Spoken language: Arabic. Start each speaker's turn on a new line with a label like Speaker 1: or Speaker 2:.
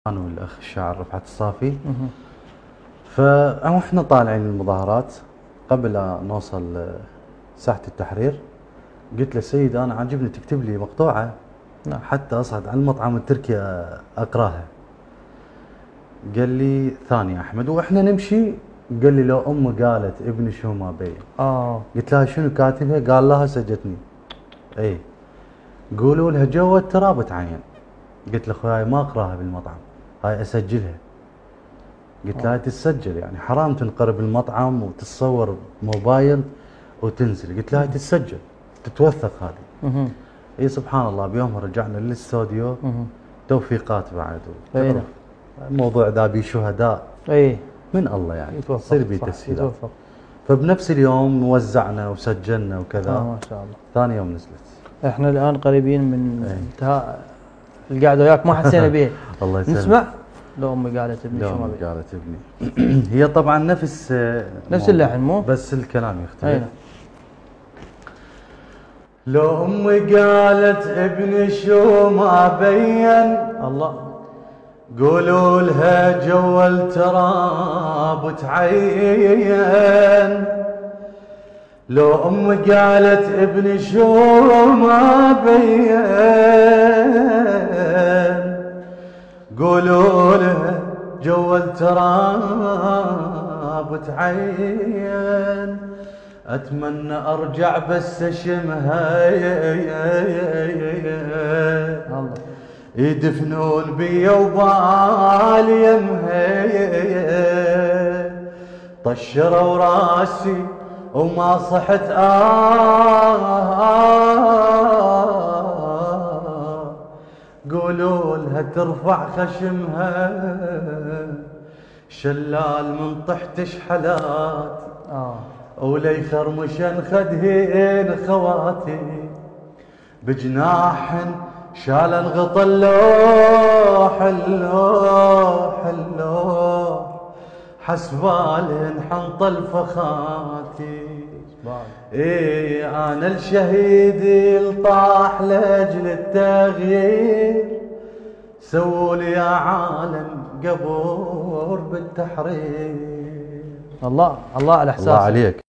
Speaker 1: انا والاخ الشاعر رفعت الصافي. فاحنا طالعين المظاهرات قبل لا نوصل ساحة التحرير، قلت له سيد انا عاجبني تكتب لي مقطوعة حتى اصعد على المطعم التركي اقراها. قال لي ثاني احمد واحنا نمشي، قال لي لو امه قالت ابني شو ما بين. قلت لها شنو كاتبها؟ قال لها سجتني. اي قولوا لها جوا التراب تعين. قلت له اخوياي ما اقراها بالمطعم، هاي اسجلها. قلت له هاي تسجل، يعني حرام تنقرب المطعم وتتصور موبايل وتنزل. قلت له هاي تتسجل تتوثق هذه. اي سبحان الله بيومها رجعنا للاستوديو توفيقات بعد. الموضوع ذا بيه شهداء من الله يعني يصير بيه تسهيلات. فبنفس اليوم وزعنا وسجلنا وكذا.
Speaker 2: ما شاء الله.
Speaker 1: ثاني يوم نزلت.
Speaker 2: احنا الان قريبين من انتهاء القعده وياك، ما حسينا به.
Speaker 1: الله يسلمك.
Speaker 2: نسمع لو امي قالت ابني شو ما بي.
Speaker 1: قالت ابني. هي طبعا نفس
Speaker 2: اللحن مو
Speaker 1: بس الكلام يختلف. لو امي قالت ابني شو ما بين،
Speaker 2: الله
Speaker 1: قولوا لها جوا التراب تعين. لو امي قالت ابني شو ما بين، قولوا لها جوا التراب تعين. اتمنى ارجع بس اشمها يدفنون بي وبالي يمها. طشروا راسي وما صحت قولوا لها ترفع خشمها. شلال من طحت شحلات ولي خرمشن خدهن خواتي. بجناح شال انغطى اللوح اللوح اللوح. حسبالن حنط الفخاتي. انا الشهيد الطاح لاجل التغيير. سوولي يا عالم قبور بالتحرير.
Speaker 2: الله على احساسك.
Speaker 1: الله عليك.